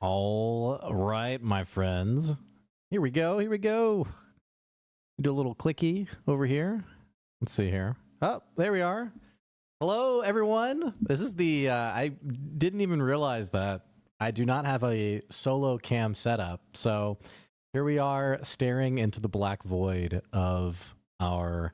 All right, my friends. Here we go. Here we go. Do a little clicky over here. Let's see here. Oh, there we are. Hello, everyone. This is the, I didn't even realize that I do not have a solo cam setup. So here we are staring into the black void of our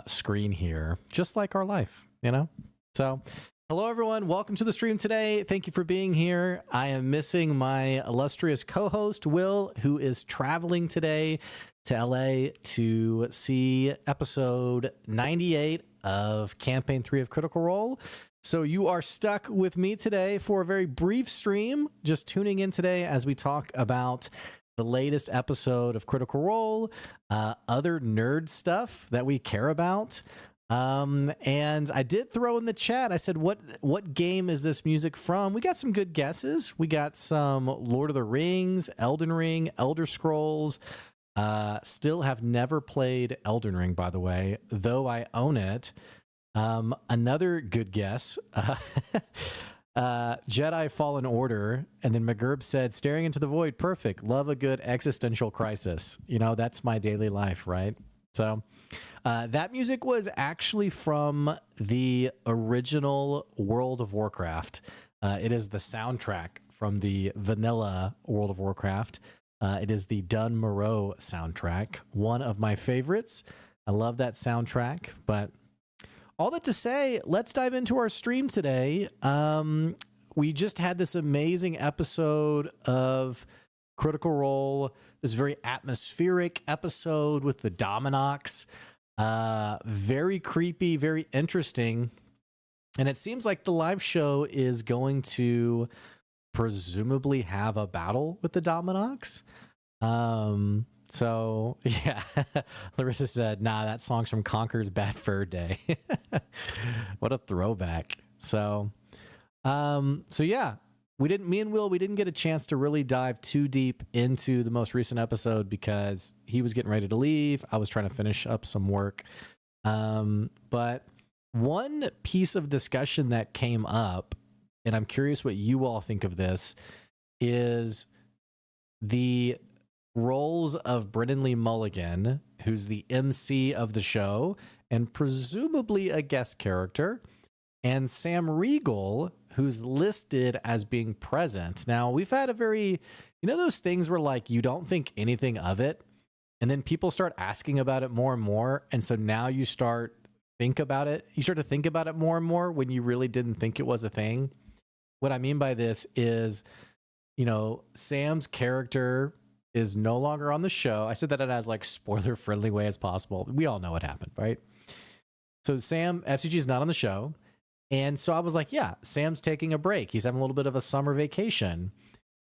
screen here, just like our life, you know? So hello, everyone. Welcome to the stream today. Thank you for being here. I am missing my illustrious co-host, Will, who is traveling today to LA to see episode 98 of Campaign 3 of Critical Role. So you are stuck with me today for a very brief stream, just tuning in today as we talk about the latest episode of Critical Role, other nerd stuff that we care about. And I did throw in the chat, I said, what game is this music from? We got some good guesses. We got some Lord of the Rings, Elden Ring, Elder Scrolls. Still have never played Elden Ring, by the way, though I own it. Another good guess, Jedi Fallen Order. And then McGurb said, staring into the void, perfect. Love a good existential crisis. You know, that's my daily life, right? So that music was actually from the original World of Warcraft. It is the soundtrack from the vanilla World of Warcraft. It is the Dun Moreau soundtrack, one of my favorites. I love that soundtrack. But all that to say, let's dive into our stream today. We just had this amazing episode of Critical Role, this very atmospheric episode with the Dominox. Very creepy, very interesting. And it seems like the live show is going to presumably have a battle with the Dominox. So yeah, Larissa said, nah, that song's from Conker's Bad Fur Day. What a throwback. So yeah, me and Will, we didn't get a chance to really dive too deep into the most recent episode because he was getting ready to leave. I was trying to finish up some work. But one piece of discussion that came up, and I'm curious what you all think of this, is the roles of Brennan Lee Mulligan, who's the MC of the show and presumably a guest character, and Sam Riegel, who's listed as being present. Now, we've had a very, you know, those things where like you don't think anything of it, and then people start asking about it more and more, and so now you start to think about it more and more when you really didn't think it was a thing. What I mean by this is, you know, Sam's character is no longer on the show. I said that in as like spoiler-friendly way as possible. We all know what happened, right? So Sam, FCG is not on the show. And so I was like, yeah, Sam's taking a break. He's having a little bit of a summer vacation.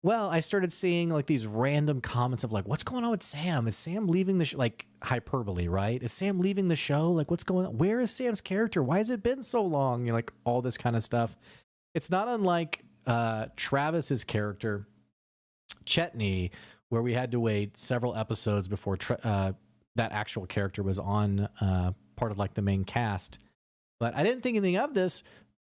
Well, I started seeing like these random comments of like, what's going on with Sam? Is Sam leaving the show? Like hyperbole, right? Is Sam leaving the show? Like, what's going on? Where is Sam's character? Why has it been so long? You know, like all this kind of stuff. It's not unlike Travis's character, Chetney, where we had to wait several episodes before that actual character was on part of like the main cast. But I didn't think anything of this.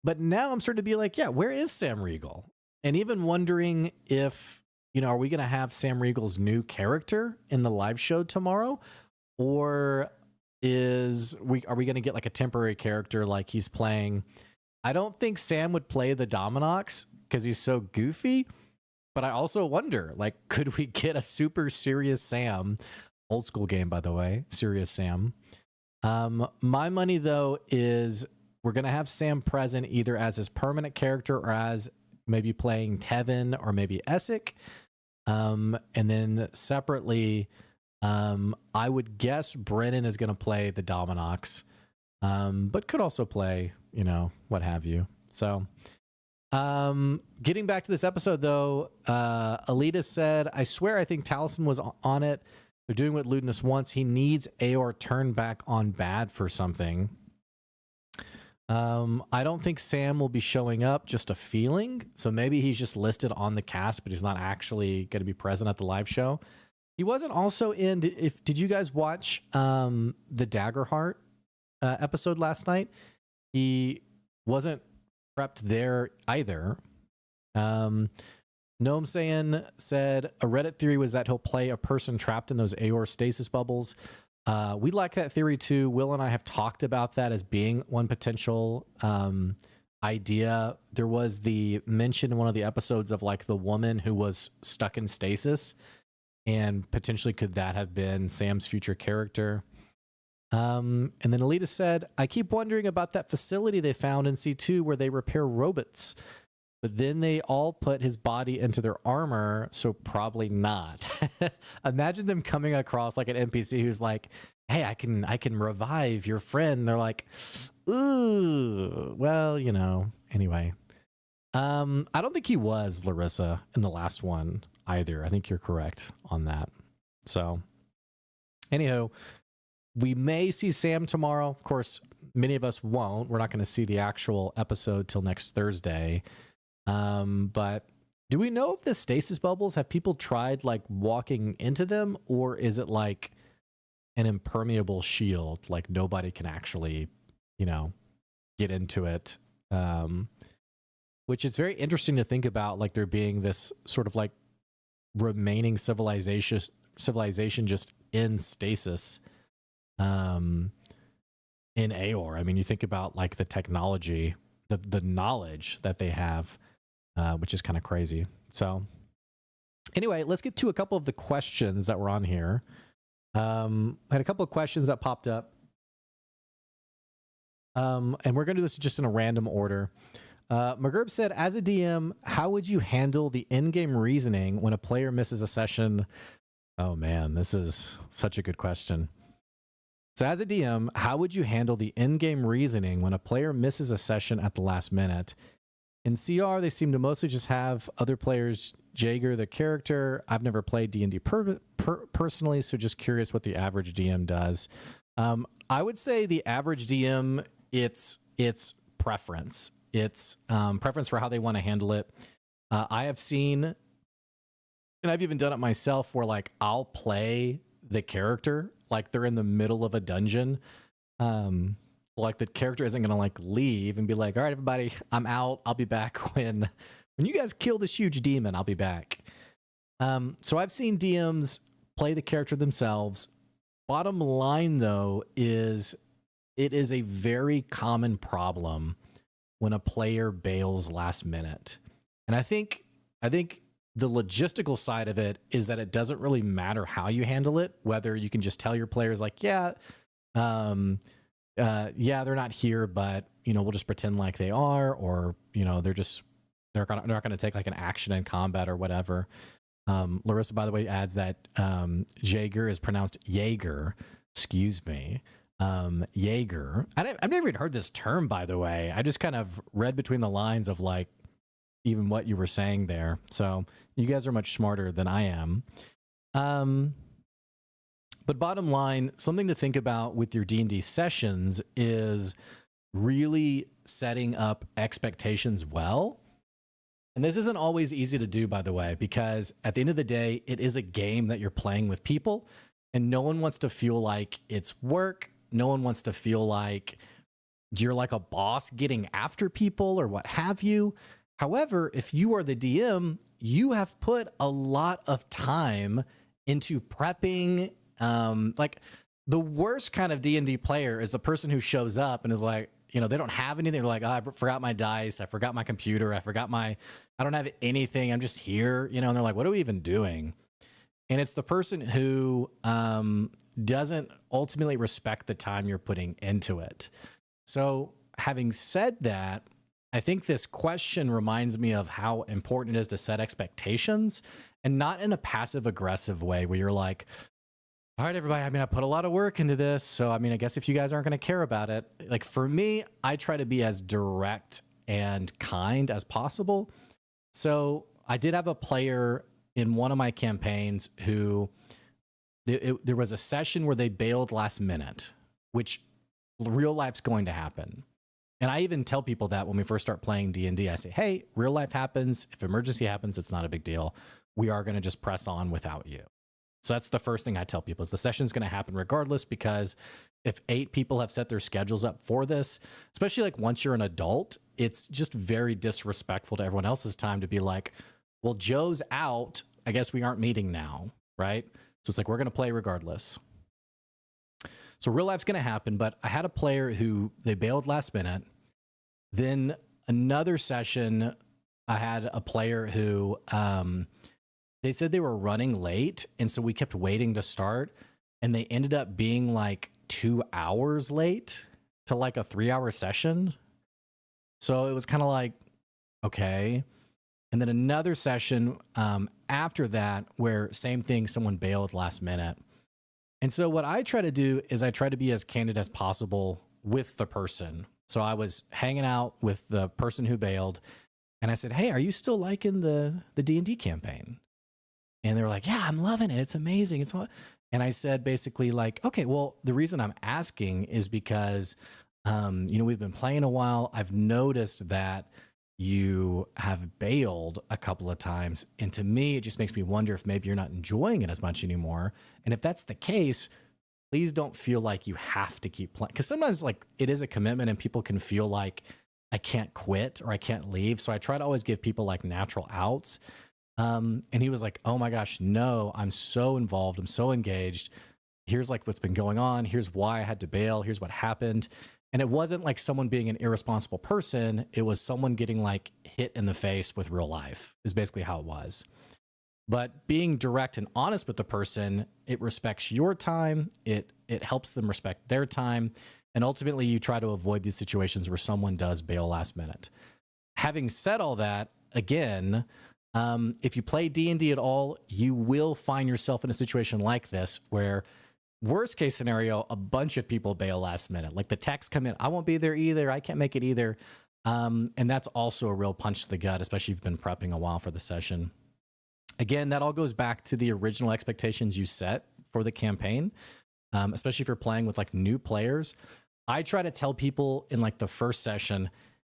But now I'm starting to be like, yeah, where is Sam Riegel? And even wondering if, you know, are we going to have Sam Riegel's new character in the live show tomorrow? Or are we going to get like a temporary character like he's playing? I don't think Sam would play the Dominox because he's so goofy. But I also wonder, like, could we get a super serious Sam? Old school game, by the way, serious Sam. My money, though, is we're going to have Sam present either as his permanent character or as maybe playing Tevin or maybe Essek. And then separately, I would guess Brennan is going to play the Dominox, but could also play, you know, what have you. So getting back to this episode, though, Alita said, I swear I think Taliesin was on it. They're doing what Ludinus wants. He needs Aor turned back on bad for something. I don't think Sam will be showing up, just a feeling. So maybe he's just listed on the cast, but he's not actually going to be present at the live show. He wasn't also in, did you guys watch the Daggerheart episode last night? He wasn't prepped there either. Gnome Saiyan said a Reddit theory was that he'll play a person trapped in those Aor stasis bubbles. We like that theory too. Will and I have talked about that as being one potential idea. There was the mention in one of the episodes of like the woman who was stuck in stasis, and potentially could that have been Sam's future character? And then Alita said, I keep wondering about that facility they found in C2 where they repair robots. But then they all put his body into their armor, so probably not. Imagine them coming across like an NPC who's like, hey, I can revive your friend. They're like, ooh, well, you know, anyway. I don't think he was, Larissa, in the last one either. I think you're correct on that. So, anyhow, we may see Sam tomorrow. Of course, many of us won't. We're not going to see the actual episode till next Thursday. But do we know if the stasis bubbles, have people tried like walking into them, or is it like an impermeable shield? Like nobody can actually, you know, get into it. Which is very interesting to think about, like there being this sort of like remaining civilization just in stasis, in Aor. I mean, you think about like the technology, the knowledge that they have, which is kind of crazy. So anyway, let's get to a couple of the questions that were on here. I had a couple of questions that popped up. And we're going to do this just in a random order. McGurb said, as a DM, how would you handle the in-game reasoning when a player misses a session? Oh man, this is such a good question. So as a DM, how would you handle the in-game reasoning when a player misses a session at the last minute? In CR, they seem to mostly just have other players Jaeger the character. I've never played D&D personally, so just curious what the average DM does. I would say the average DM, it's preference. It's preference for how they want to handle it. I have seen, and I've even done it myself, where like I'll play the character like they're in the middle of a dungeon. Like the character isn't gonna like leave and be like, all right, everybody, I'm out. I'll be back when you guys kill this huge demon, I'll be back. So I've seen DMs play the character themselves. Bottom line though is it is a very common problem when a player bails last minute. And I think the logistical side of it is that it doesn't really matter how you handle it, whether you can just tell your players like, yeah, they're not here, but you know, we'll just pretend like they are, or you know, they're not going to take like an action in combat or whatever. Larissa, by the way, adds that Jaeger is pronounced Jaeger. Excuse me, Jaeger. I've never even heard this term, by the way. I just kind of read between the lines of like even what you were saying there. So you guys are much smarter than I am. But bottom line, something to think about with your D&D sessions is really setting up expectations well. And this isn't always easy to do, by the way, because at the end of the day, it is a game that you're playing with people, and no one wants to feel like it's work. No one wants to feel like you're like a boss getting after people or what have you. However, if you are the DM, you have put a lot of time into prepping. Like the worst kind of D&D player is the person who shows up and is like, you know, they don't have anything. They're like, oh, I forgot my dice. I forgot my computer. I don't have anything. I'm just here, you know, and they're like, what are we even doing? And it's the person who doesn't ultimately respect the time you're putting into it. So having said that, I think this question reminds me of how important it is to set expectations, and not in a passive aggressive way where you're like, all right, everybody, I mean, I put a lot of work into this. So, I mean, I guess if you guys aren't going to care about it, like for me, I try to be as direct and kind as possible. So I did have a player in one of my campaigns who there was a session where they bailed last minute, which real life's going to happen. And I even tell people that when we first start playing D&D, I say, hey, real life happens. If emergency happens, it's not a big deal. We are going to just press on without you. So that's the first thing I tell people is the session's going to happen regardless, because if 8 people have set their schedules up for this, especially like once you're an adult, it's just very disrespectful to everyone else's time to be like, Well, Joe's out. I guess we aren't meeting now, right? So it's like, we're going to play regardless. So real life's going to happen, but I had a player who they bailed last minute. Then another session, I had a player who they said they were running late. And so we kept waiting to start. And they ended up being like 2 hours late to like a 3-hour session. So it was kind of like, okay. And then another session after that where same thing, someone bailed last minute. And so what I try to do is I try to be as candid as possible with the person. So I was hanging out with the person who bailed and I said, hey, are you still liking the D&D campaign? And they were like, yeah, I'm loving it. It's amazing. It's all. And I said basically like, okay, well, the reason I'm asking is because, we've been playing a while. I've noticed that you have bailed a couple of times. And to me, it just makes me wonder if maybe you're not enjoying it as much anymore. And if that's the case, please don't feel like you have to keep playing. Because sometimes like it is a commitment and people can feel like I can't quit or I can't leave. So I try to always give people like natural outs. And he was like, oh my gosh, no, I'm so involved. I'm so engaged. Here's like what's been going on. Here's why I had to bail. Here's what happened. And it wasn't like someone being an irresponsible person. It was someone getting like hit in the face with real life is basically how it was. But being direct and honest with the person, it respects your time. It helps them respect their time. And ultimately you try to avoid these situations where someone does bail last minute. Having said all that, again, if you play D&D at all, you will find yourself in a situation like this where worst case scenario, a bunch of people bail last minute. Like the texts come in, I won't be there either. I can't make it either. And that's also a real punch to the gut, especially if you've been prepping a while for the session. Again, that all goes back to the original expectations you set for the campaign, especially if you're playing with like new players. I try to tell people in like the first session,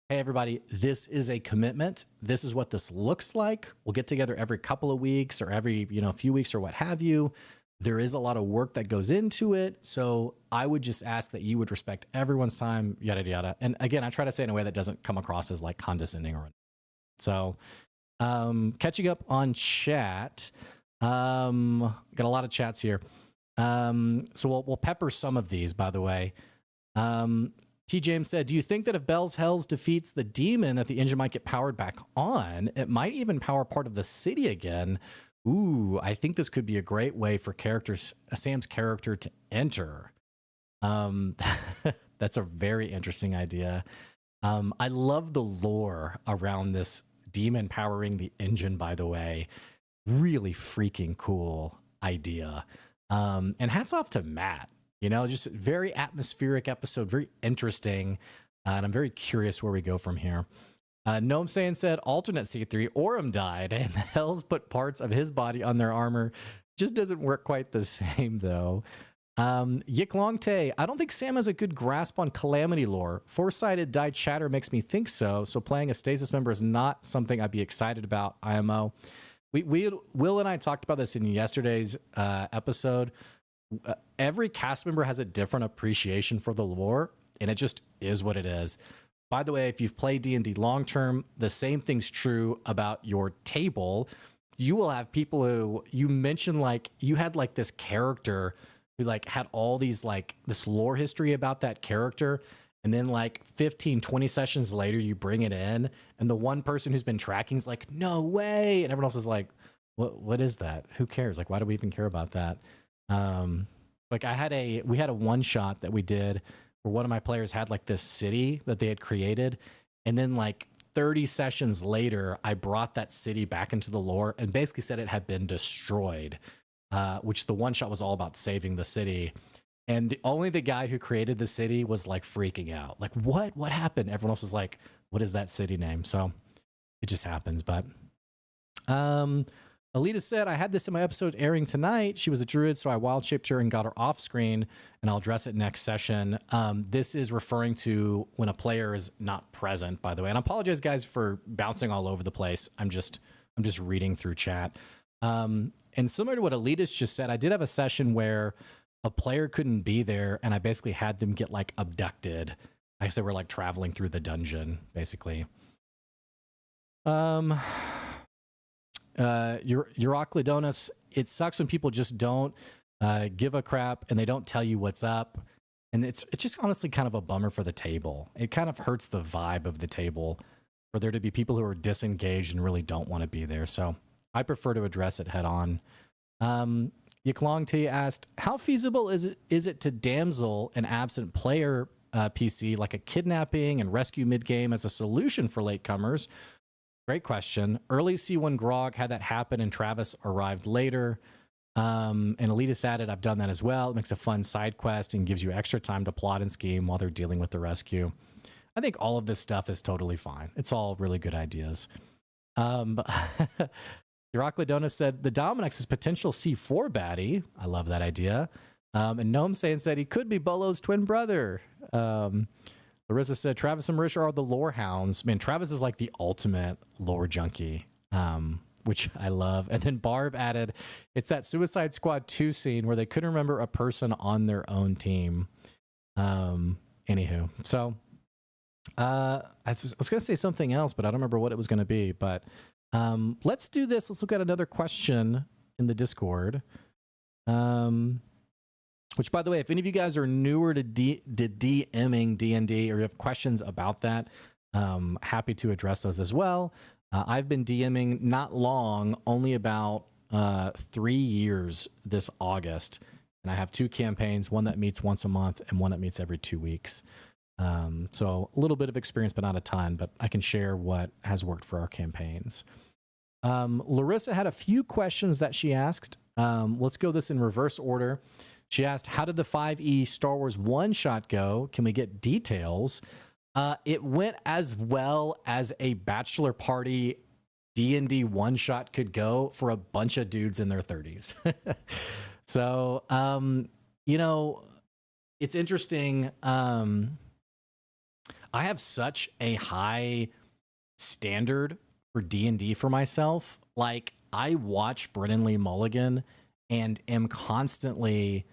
hey, everybody, this is a commitment. This is what this looks like. We'll get together every couple of weeks or every, few weeks or what have you. There is a lot of work that goes into it. So I would just ask that you would respect everyone's time, yada, yada. And again, I try to say it in a way that doesn't come across as like condescending or so. Catching up on chat. Got a lot of chats here. So we'll pepper some of these, by the way. T. James said, do you think that if Bell's Hells defeats the demon that the engine might get powered back on? It might even power part of the city again. Ooh, I think this could be a great way for Sam's character to enter. That's a very interesting idea. I love the lore around this demon powering the engine, by the way. Really freaking cool idea. And hats off to Matt. Just very atmospheric episode, very interesting. And I'm very curious where we go from here. Gnome Saiyan said, alternate C3, Orem died, and the Hells put parts of his body on their armor. Just doesn't work quite the same, though. Yik Long Tay, I don't think Sam has a good grasp on Calamity lore. Four-sided die chatter makes me think so. So playing a Stasis member is not something I'd be excited about, IMO. Will and I talked about this in yesterday's episode. Every cast member has a different appreciation for the lore, and it just is what it is. By the way, if you've played D&D long-term, the same thing's true about your table. You will have people who you mention, like you had like this character who like had all these like this lore history about that character. And then like 15, 20 sessions later, you bring it in and the one person who's been tracking is like, no way. And everyone else is like, what is that? Who cares? Like, why do we even care about that? Like we had a one shot that we did where one of my players had like this city that they had created. And then like 30 sessions later, I brought that city back into the lore and basically said it had been destroyed, which the one shot was all about saving the city. And only the guy who created the city was like freaking out. Like, what happened? Everyone else was like, what is that city name? So it just happens. But Alita said, I had this in my episode airing tonight. She was a druid, so I wild shaped her and got her off screen, and I'll address it next session. This is referring to when a player is not present, by the way. And I apologize, guys, for bouncing all over the place. I'm just reading through chat. And similar to what Elitas just said, I did have a session where a player couldn't be there, and I basically had them get like abducted. I said we're like traveling through the dungeon, basically. Euroclidonus, it sucks when people just don't give a crap and they don't tell you what's up. And it's just honestly kind of a bummer for the table. It kind of hurts the vibe of the table for there to be people who are disengaged and really don't want to be there. So I prefer to address it head on. Yiklong T asked, how feasible is it to damsel an absent player PC like a kidnapping and rescue mid-game as a solution for latecomers? Great question. Early C1 Grog had that happen and Travis arrived later. And Elitist added, I've done that as well. It makes a fun side quest and gives you extra time to plot and scheme while they're dealing with the rescue. I think all of this stuff is totally fine. It's all really good ideas. Euroclidonus said, the Dominex's potential C4 baddie. I love that idea. And Gnome Saiyan said he could be Bolo's twin brother. Larissa said, Travis and Marish are the lore hounds. Man, Travis is like the ultimate lore junkie, which I love. And then Barb added, it's that Suicide Squad 2 scene where they couldn't remember a person on their own team. Anywho, so I was going to say something else, but I don't remember what it was going to be. But let's do this. Let's look at another question in the Discord. Which, by the way, if any of you guys are newer to DMing D&D or you have questions about that, happy to address those as well. I've been DMing not long, only about 3 years this August. And I have 2 campaigns, one that meets once a month and one that meets every 2 weeks. So a little bit of experience, but not a ton, but I can share what has worked for our campaigns. Larissa had a few questions that she asked. Let's go this in reverse order. She asked, how did the 5e Star Wars one-shot go? Can we get details? It went as well as a bachelor party D&D one-shot could go for a bunch of dudes in their 30s. So, you know, it's interesting. I have such a high standard for D&D for myself. Like, I watch Brennan Lee Mulligan and am constantly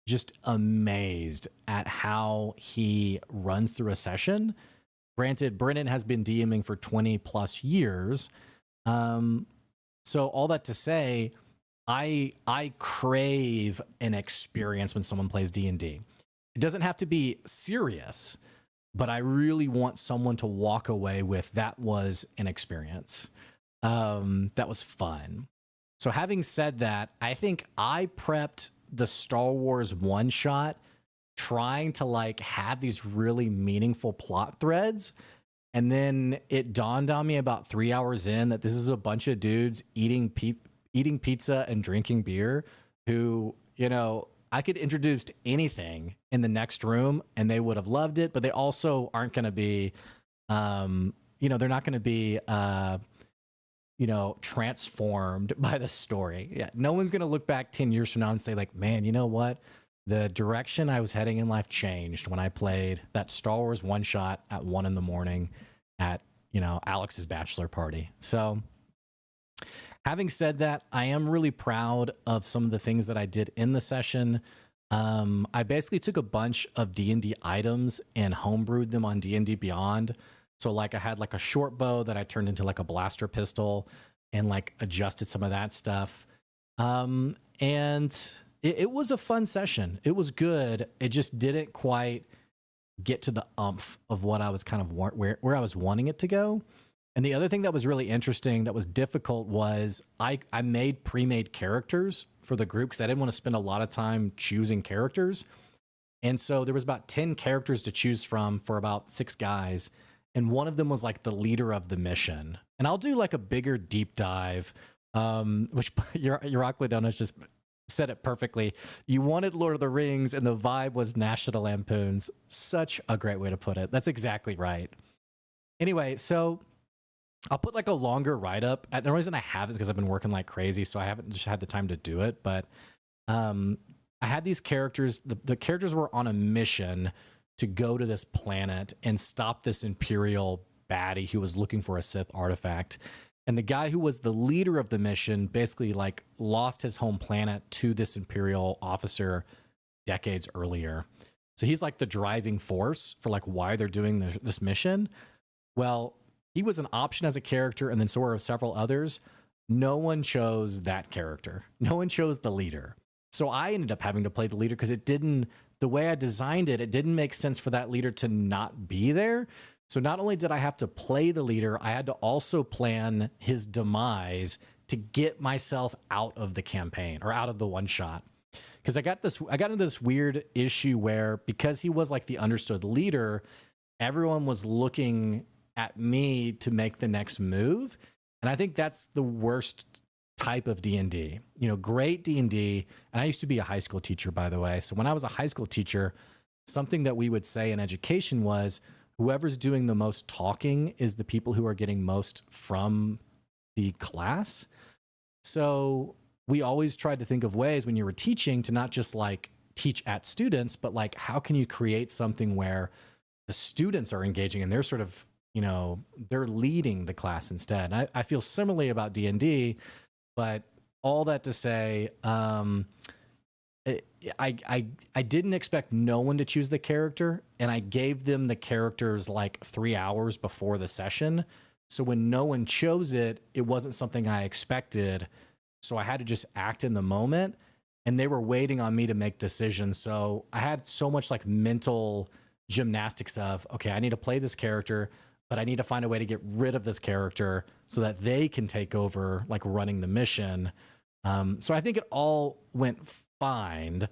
just amazed at how he runs through a session. Granted, Brennan has been DMing for 20 plus years. So all that to say, I crave an experience when someone plays D&D. It doesn't have to be serious, but I really want someone to walk away with that was an experience. That was fun. So having said that, I think I prepped the Star Wars one shot trying to like have these really meaningful plot threads. And then it dawned on me about 3 hours in that this is a bunch of dudes eating pizza and drinking beer who, you know, I could introduce to anything in the next room and they would have loved it, but they also aren't going to be, you know, they're not going to be, you know, transformed by the story. Yeah, no one's going to look back 10 years from now and say like, man, you know what? The direction I was heading in life changed when I played that Star Wars one shot at 1 a.m. at, you know, Alex's bachelor party. So having said that, I am really proud of some of the things that I did in the session. I basically took a bunch of D&D items and homebrewed them on D&D Beyond. So like I had like a short bow that I turned into like a blaster pistol and like adjusted some of that stuff. And it was a fun session. It was good. It just didn't quite get to the umph of what I was kind of where I was wanting it to go. And the other thing that was really interesting that was difficult was I made pre-made characters for the group because I didn't want to spend a lot of time choosing characters. And so there was about 10 characters to choose from for about 6 guys. And one of them was like the leader of the mission. And I'll do like a bigger deep dive, which Euroclidonus just said it perfectly. You wanted Lord of the Rings and the vibe was National Lampoon's. Such a great way to put it. That's exactly right. Anyway, so I'll put like a longer write-up. The reason I have is because I've been working like crazy, so I haven't just had the time to do it. But I had these characters. The characters were on a mission to go to this planet and stop this Imperial baddie who was looking for a Sith artifact. And the guy who was the leader of the mission basically like lost his home planet to this Imperial officer decades earlier. So he's like the driving force for like why they're doing this mission. Well, he was an option as a character, and then so were several others. no one chose that character. No one chose the leader. So I ended up having to play the leader because the way I designed it, it didn't make sense for that leader to not be there. So not only did I have to play the leader, I had to also plan his demise to get myself out of the campaign or out of the one shot. Because I got into this weird issue where, because he was like the understood leader, everyone was looking at me to make the next move. And I think that's the worst type of D&D. You know, great D&D, and I used to be a high school teacher, by the way. So when I was a high school teacher, something that we would say in education was, whoever's doing the most talking is the people who are getting most from the class. So we always tried to think of ways when you were teaching to not just like teach at students, but like, how can you create something where the students are engaging and they're sort of, you know, they're leading the class instead. And I feel similarly about D&D, but all that to say, I didn't expect no one to choose the character, and I gave them the characters like 3 hours before the session. So when no one chose it, it wasn't something I expected. So I had to just act in the moment, and they were waiting on me to make decisions. So I had so much like mental gymnastics of, okay, I need to play this character, but I need to find a way to get rid of this character so that they can take over like running the mission. So I think it all went fine.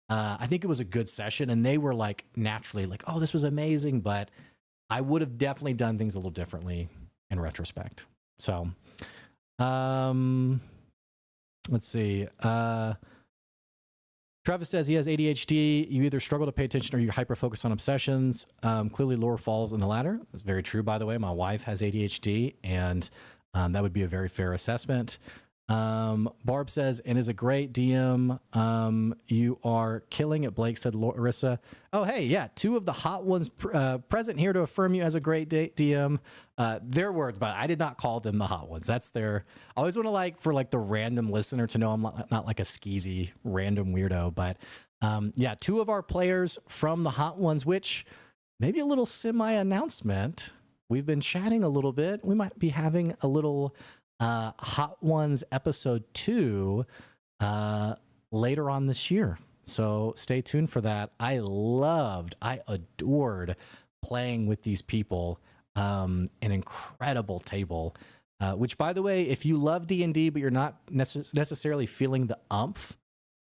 I think it was a good session, and they were like naturally like, oh, this was amazing, but I would have definitely done things a little differently in retrospect. So let's see. Travis says he has ADHD. You either struggle to pay attention or you hyper focus on obsessions. Clearly, Laura falls in the latter. That's very true, by the way. My wife has ADHD, and that would be a very fair assessment. Barb says, and is a great DM. You are killing it, Blake, said Larissa. Oh, hey, yeah, 2 of the hot ones present here to affirm you as a great DM. Their words, but I did not call them the hot ones. That's their, I always want to like, for like the random listener to know I'm not like a skeezy random weirdo, but yeah, 2 of our players from the hot ones, which maybe a little semi-announcement. We've been chatting a little bit. We might be having a little Hot Ones episode 2 later on this year. So stay tuned for that. I adored playing with these people. An incredible table, which, by the way, if you love D&D, but you're not necessarily feeling the umph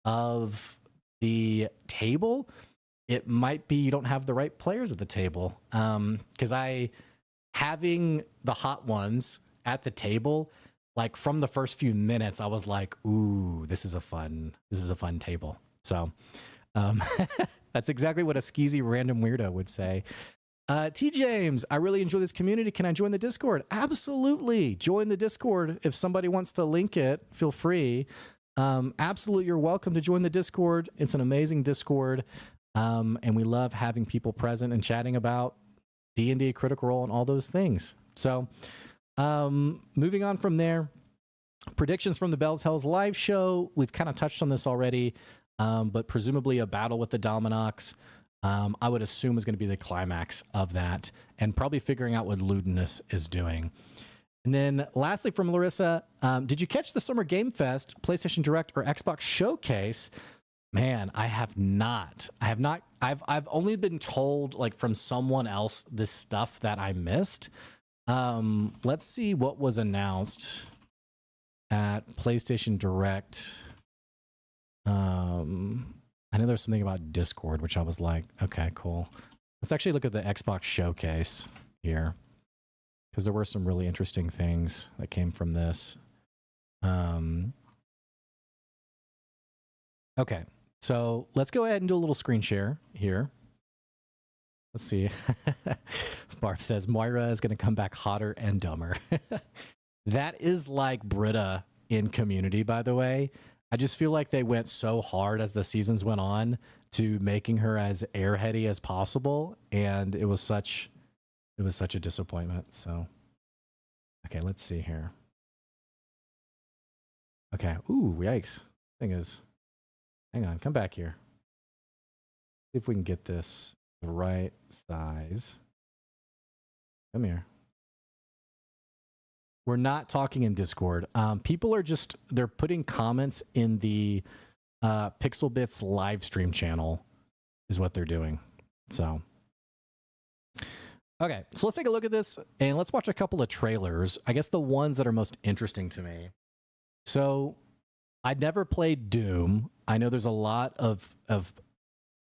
of the table, it might be you don't have the right players at the table. Because having the hot ones at the table, like from the first few minutes, I was like, ooh, this is a fun table. So that's exactly what a skeezy random weirdo would say. T. James, I really enjoy this community. Can I join the Discord? Absolutely. Join the Discord. If somebody wants to link it, feel free. Absolutely, you're welcome to join the Discord. It's an amazing Discord. And we love having people present and chatting about D&D, Critical Role, and all those things. So moving on from there, predictions from the Bells Hells live show. We've kind of touched on this already, but presumably a battle with the Dominox, I would assume is going to be the climax of that, and probably figuring out what Ludinus is doing. And then lastly from Larissa, did you catch the Summer Game Fest, PlayStation Direct, or Xbox Showcase? Man, I have not. I've only been told like from someone else this stuff that I missed. Let's see what was announced at PlayStation Direct. I know there's something about Discord, which I was like, okay, cool. Let's actually look at the Xbox Showcase here, because there were some really interesting things that came from this. Okay, so let's go ahead and do a little screen share here. Let's see. Barb says Moira is going to come back hotter and dumber. That is like Britta in Community, by the way. I just feel like they went so hard as the seasons went on to making her as airheady as possible, and it was such a disappointment. So, okay, let's see here. Okay, ooh, yikes! Thing is, hang on, come back here. See if we can get this the right size. Come here. We're not talking in Discord. People are just, they're putting comments in the Pixelbits live stream channel is what they're doing. So, okay, so let's take a look at this and let's watch a couple of trailers. I guess the ones that are most interesting to me. So, I'd never played Doom. I know there's a lot of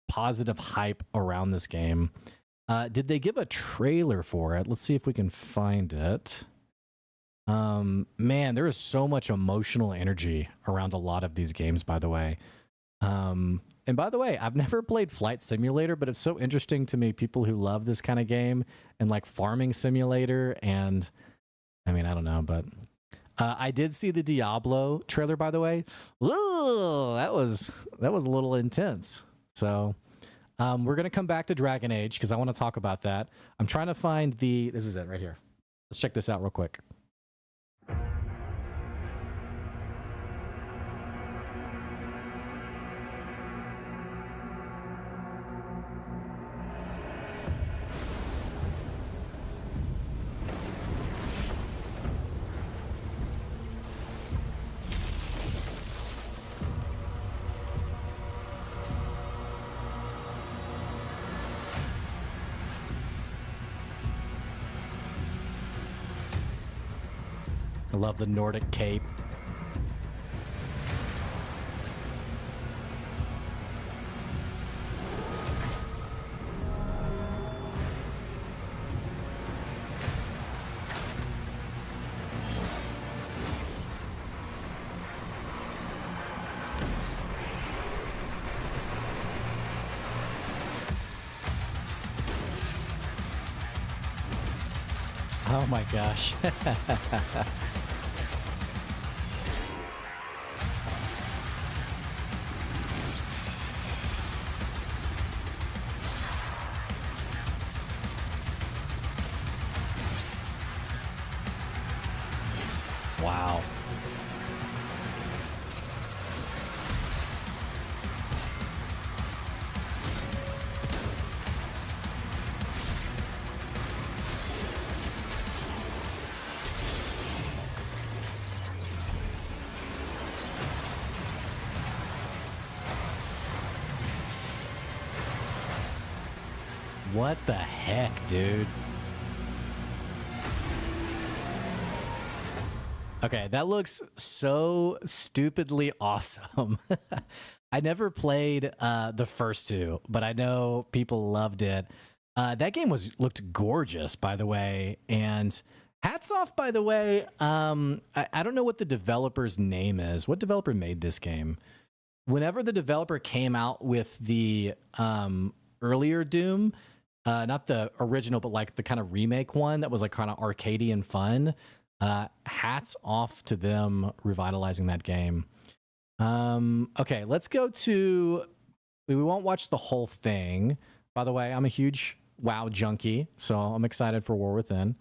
positive hype around this game. Did they give a trailer for it? Let's see if we can find it. Man, there is so much emotional energy around a lot of these games, by the way. And by the way, I've never played Flight Simulator, but it's so interesting to me, people who love this kind of game and like Farming Simulator. And I mean, I don't know, but I did see the Diablo trailer, by the way. Ooh, that was a little intense. So we're going to come back to Dragon Age because I want to talk about that. I'm trying to find this is it right here. Let's check this out real quick. I love the Nordic cape. Oh my gosh. Wow. What the heck, dude? Okay, that looks so stupidly awesome. I never played the first two, but I know people loved it. That game looked gorgeous, by the way, and hats off, by the way. I don't know what the developer's name is. What developer made this game? Whenever the developer came out with the earlier Doom, not the original, but like the kind of remake one that was like kind of arcadey and fun. Hats off to them revitalizing that game. Okay, let's go to. We won't watch the whole thing. By the way, I'm a huge WoW junkie, so I'm excited for War Within.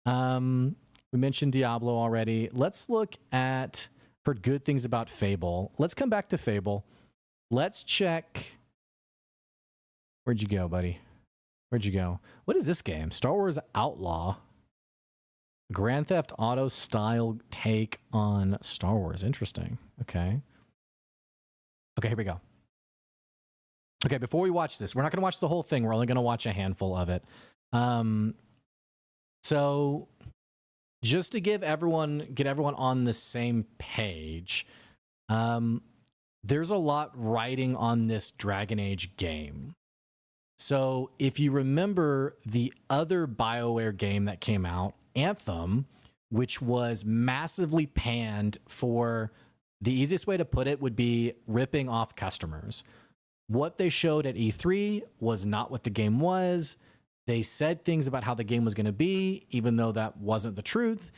We mentioned Diablo already. Let's look at heard good things about Fable. Let's come back to Fable. Let's check. Where'd you go, buddy? Where'd you go? What is this game? Star Wars Outlaw. Grand Theft Auto style take on Star Wars. Interesting. Okay. Okay, here we go. Okay, before we watch this, we're not going to watch the whole thing. We're only going to watch a handful of it. So just to get everyone on the same page, there's a lot riding on this Dragon Age game. So if you remember the other BioWare game that came out, Anthem, which was massively panned for, the easiest way to put it would be ripping off customers. What they showed at E3 was not what the game was. They said things about how the game was going to be, even though that wasn't the truth.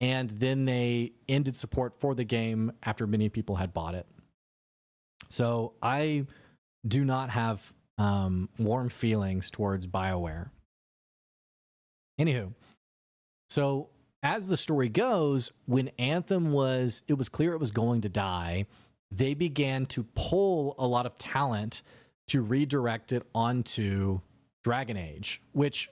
And then they ended support for the game after many people had bought it. So I do not have warm feelings towards BioWare. Anywho, so as the story goes, when Anthem it was clear it was going to die, they began to pull a lot of talent to redirect it onto Dragon Age, which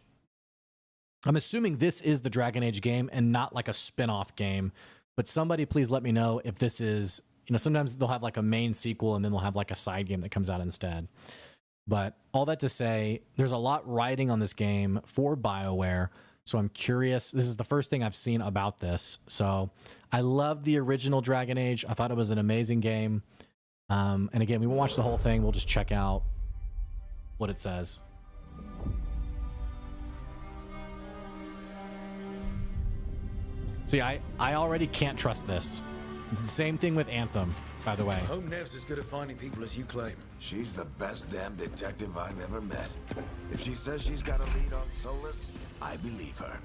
I'm assuming this is the Dragon Age game and not like a spin-off game, but somebody please let me know if this is, you know, sometimes they'll have like a main sequel and then they'll have like a side game that comes out instead. But all that to say, there's a lot riding on this game for BioWare, so I'm curious. This is the first thing I've seen about this. So I love the original Dragon Age. I thought it was an amazing game. And again, we won't watch the whole thing. We'll just check out what it says. See, I already can't trust this. Same thing with Anthem, by the way. I hope Nev's as good at finding people as you claim. She's the best damn detective I've ever met. If she says she's got a lead on Solus, I believe her.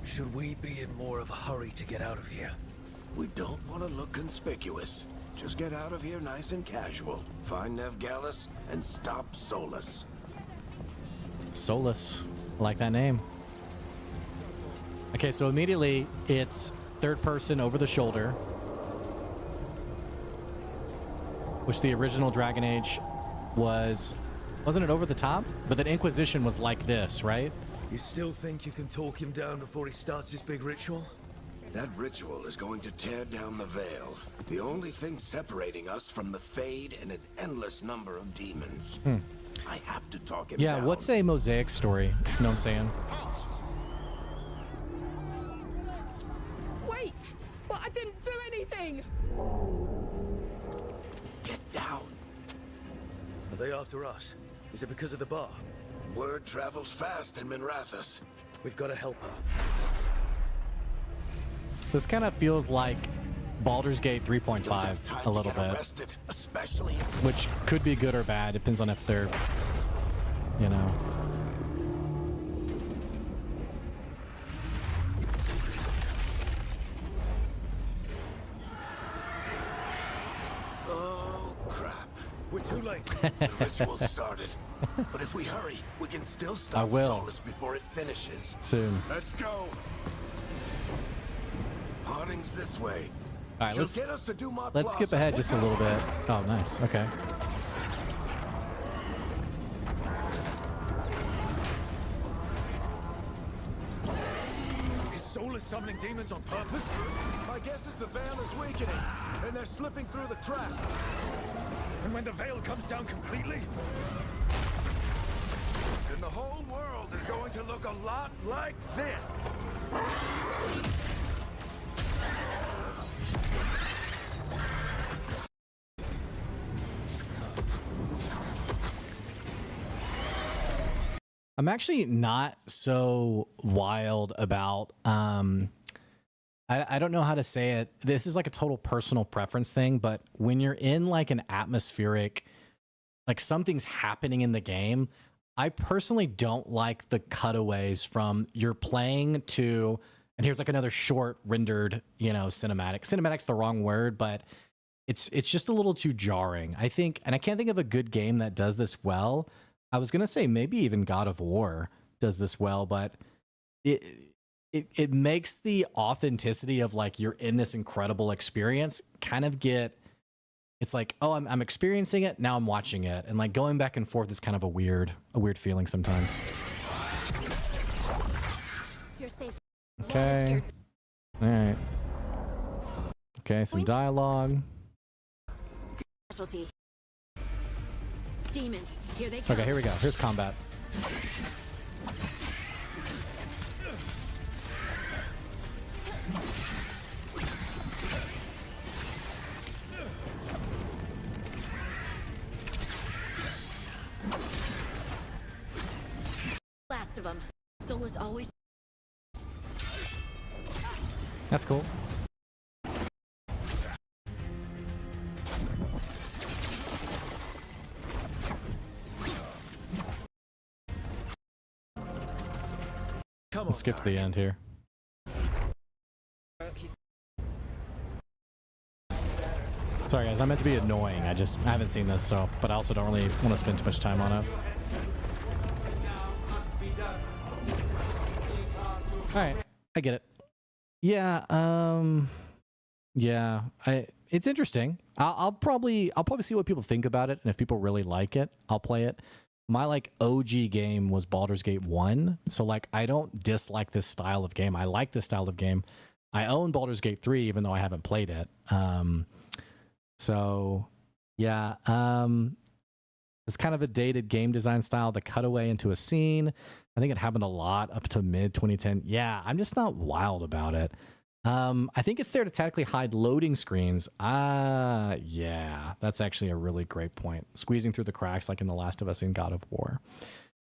Should we be in more of a hurry to get out of here? We don't want to look conspicuous. Just get out of here nice and casual. Find Nev Gallus and stop Solus. Solus. I like that name. Okay, so immediately it's third person over the shoulder, which the original Dragon Age wasn't it over the top? But that Inquisition was like this, right? You still think you can talk him down before he starts his big ritual? That ritual is going to tear down the veil. The only thing separating us from the Fade and an endless number of demons. I have to talk him down. Yeah, what's a Mosaic story? You know what I'm saying? Wait! But I didn't do anything! Get down. Are they after us? Is it because of the bar? Word travels fast in Minrathous. We've got to help her. This kind of feels like Baldur's Gate 3.5 a little bit, arrested, especially which could be good or bad. Depends on if they're, you know. Oh, crap. We're too late. The ritual started. But if we hurry, we can still stop Solus before it finishes. Soon. Let's go. Parting's this way. All right, Get us to Dumont let's skip Plaza. ahead just a little bit. Oh, nice. Okay. Is Solus summoning demons on purpose? My guess is the veil is weakening, and they're slipping through the cracks. And when the veil comes down completely? And the whole world is going to look a lot like this. I'm actually not so wild about I don't know how to say it. This is like a total personal preference thing, but when you're in like an atmospheric, like something's happening in the game, I personally don't like the cutaways from you're playing to, and here's like another short rendered, you know, cinematic. Cinematic's the wrong word, but it's just a little too jarring, I think. And I can't think of a good game that does this well. I was gonna say maybe even God of War does this well, but it makes the authenticity of like you're in this incredible experience kind of get. It's like, oh, I'm experiencing it, now I'm watching it, and like going back and forth is kind of a weird feeling sometimes. You're safe. Okay. All right. Okay, some Point. dialogue. Specialty. Demons. Here they come. Okay, here we go. Here's combat. Last of them. Solus always. That's cool. Come on. Let's skip to the end here. Sorry guys, I meant to be annoying. I haven't seen this, so, but I also don't really want to spend too much time on it. All right, I get it. Yeah, yeah, it's interesting. I'll probably see what people think about it, and if people really like it, I'll play it. My like OG game was Baldur's Gate 1, so like I don't dislike this style of game. I like this style of game. I own Baldur's Gate 3 even though I haven't played it. So yeah, it's kind of a dated game design style, the cutaway into a scene. I think it happened a lot up to mid 2010. Yeah, I'm just not wild about it. I think it's there to tactically hide loading screens. Yeah, that's actually a really great point. Squeezing through the cracks like in The Last of Us and God of War.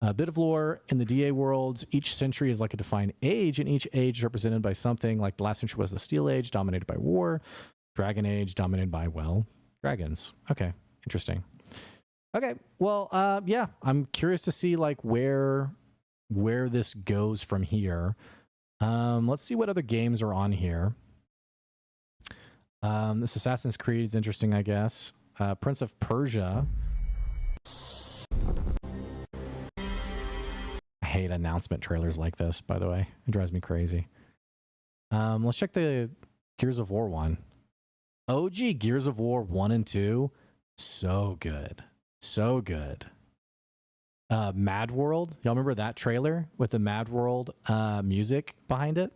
A bit of lore in the DA worlds. Each century is like a defined age, and each age is represented by something. Like the last century was the Steel Age, dominated by war. Dragon Age, dominated by, well, dragons. Okay, interesting. Okay, well, yeah, I'm curious to see like where this goes from here. Let's see what other games are on here. This Assassin's Creed is interesting, I guess. Prince of Persia. I hate announcement trailers like this, by the way. It drives me crazy. Let's check the Gears of War one. OG Gears of War 1 and 2. So good. So good. Mad World. Y'all remember that trailer with the Mad World music behind it?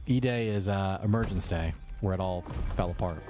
E-Day is Emergence Day, where it all fell apart.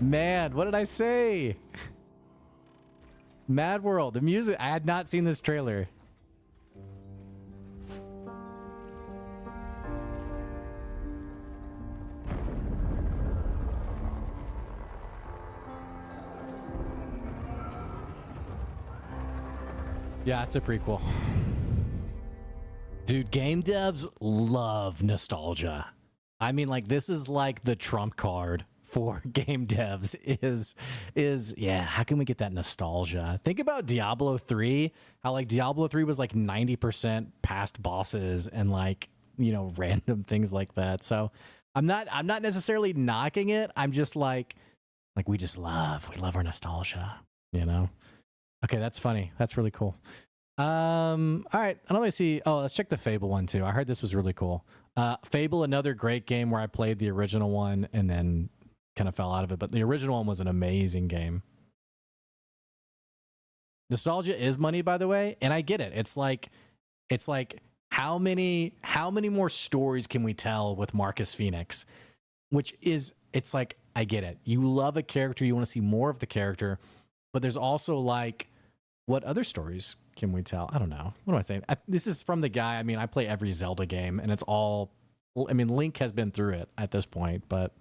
Man, what did I say? Mad World, the music. I had not seen this trailer. Yeah, it's a prequel. Dude, game devs love nostalgia. I mean, like, this is like the trump card for game devs is yeah, how can we get that nostalgia? Think about Diablo 3, how like Diablo 3 was like 90% past bosses and like, you know, random things like that. So I'm not necessarily knocking it. I'm just like we love our nostalgia, you know? Okay, that's funny. That's really cool. All right, I don't really see. Oh, let's check the Fable one too. I heard this was really cool. Fable, another great game where I played the original one and then kind of fell out of it, but the original one was an amazing game. Nostalgia is money, by the way, and I get it. It's like how many more stories can we tell with Marcus Phoenix? Which is, it's like, I get it. You love a character, you want to see more of the character, but there's also like, what other stories can we tell? I don't know. What am I saying? This is from the guy. I mean, I play every Zelda game, and it's all. I mean, Link has been through it at this point, but.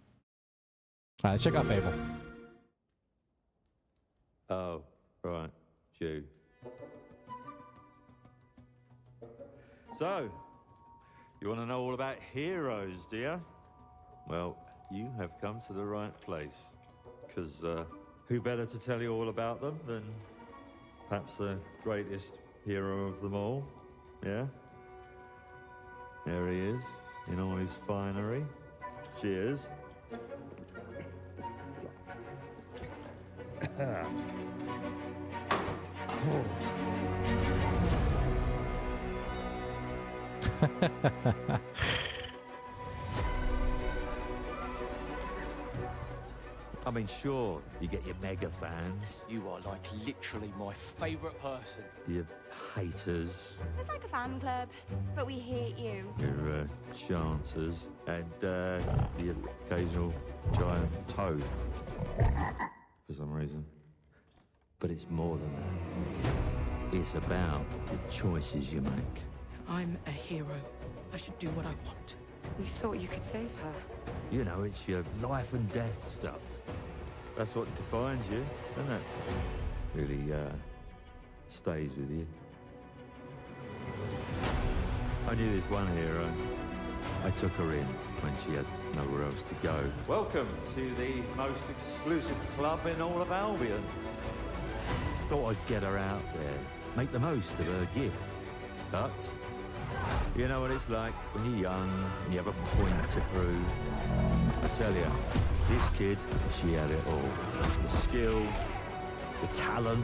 All right, let's check out Fable. Oh, right. You. So, you want to know all about heroes, do you? Well, you have come to the right place. Because who better to tell you all about them than perhaps the greatest hero of them all? Yeah? There he is, in all his finery. Cheers. I mean, sure, you get your mega fans, You are like literally my favourite person. your haters, It's like a fan club, but we hate you. your chancers, and the occasional giant toad, for some reason. But it's more than that. It's about the choices you make. I'm a hero. I should do what I want. You thought you could save her? You know, it's your life and death stuff. That's what defines you, doesn't it? Really, stays with you. I knew this one hero. I took her in when she had nowhere else to go. Welcome to the most exclusive club in all of Albion. Thought I'd get her out there, make the most of her gift. But you know what it's like when you're young and you have a point to prove. I tell you, this kid, she had it all. The skill, the talent,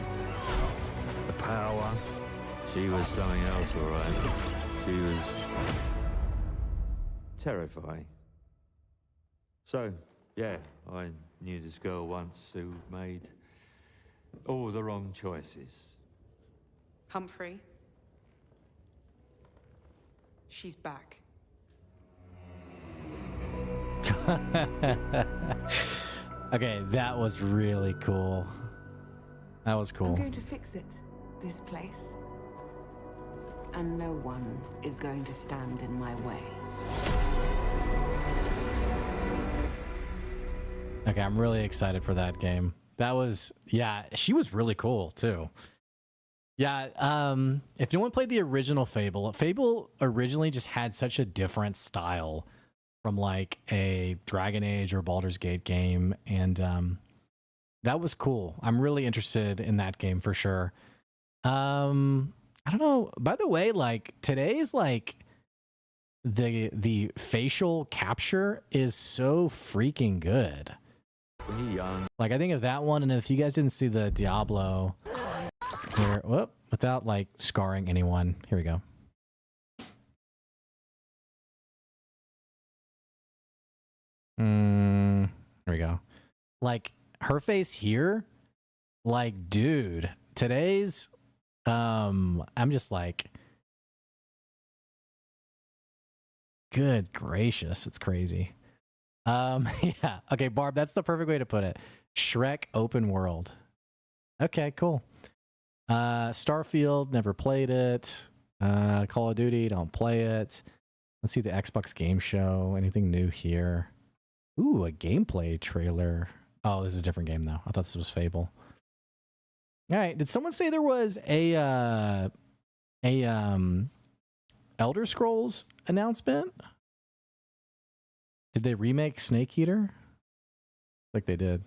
the power. She was something else, all right. She was terrifying. So, yeah, I knew this girl once who made all the wrong choices. Humphrey? She's back. Okay, that was really cool. That was I'm cool. going to fix it, this place. And no one is going to stand in my way. Okay, I'm really excited for that game. That was, yeah, she was really cool too. Yeah, if anyone played the original Fable, Fable originally just had such a different style from like a Dragon Age or Baldur's Gate game, and that was cool. I'm really interested in that game for sure. I don't know. By the way, like today's like the facial capture is so freaking good. When you're young, Like I think of that one, and if you guys didn't see the Diablo here, whoop, without like scarring anyone, here we go. Here we go. Like her face here, like dude, today's I'm just like, good gracious, it's crazy. Yeah, okay, Barb, that's the perfect way to put it. Shrek open world. Okay, cool. Starfield, never played it. Call of Duty, don't play it. Let's see the Xbox game show. Anything new here? Ooh, a gameplay trailer. Oh, this is a different game though. I thought this was Fable. All right, did someone say there was a Elder Scrolls announcement? Did they remake Snake Eater? Like they did.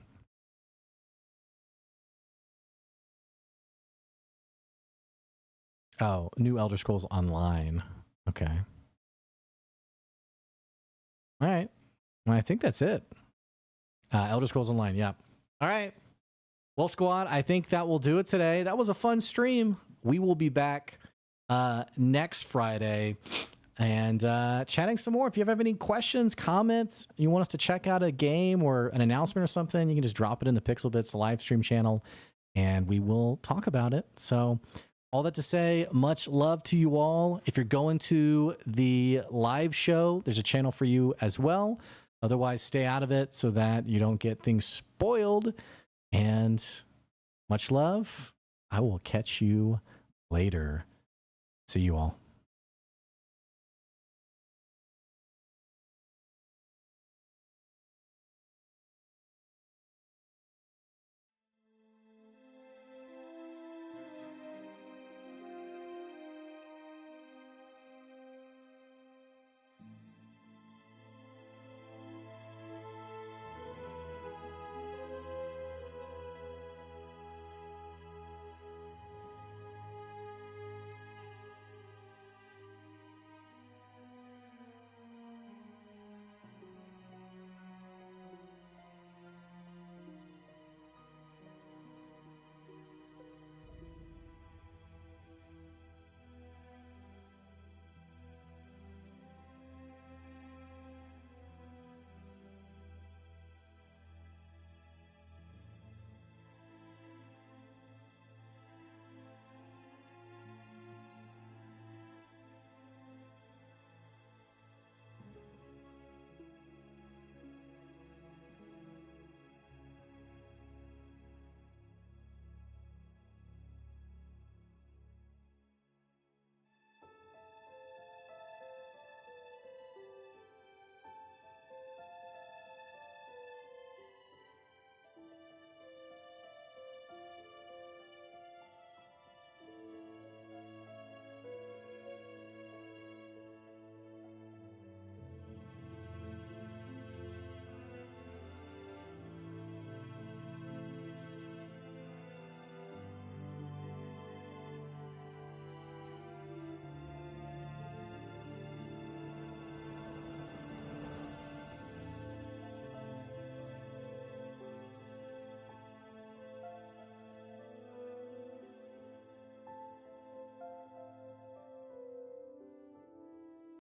Oh, new Elder Scrolls Online. Okay. All right. Well, I think that's it. Elder Scrolls Online. Yeah. All right. Well, squad, I think that will do it today. That was a fun stream. We will be back next Friday and chatting some more. If you have any questions, comments, you want us to check out a game or an announcement or something, you can just drop it in the Pixelbits live stream channel and we will talk about it. So all that to say, much love to you all. If you're going to the live show, there's a channel for you as well. Otherwise, stay out of it so that you don't get things spoiled. And much love. I will catch you later. See you all.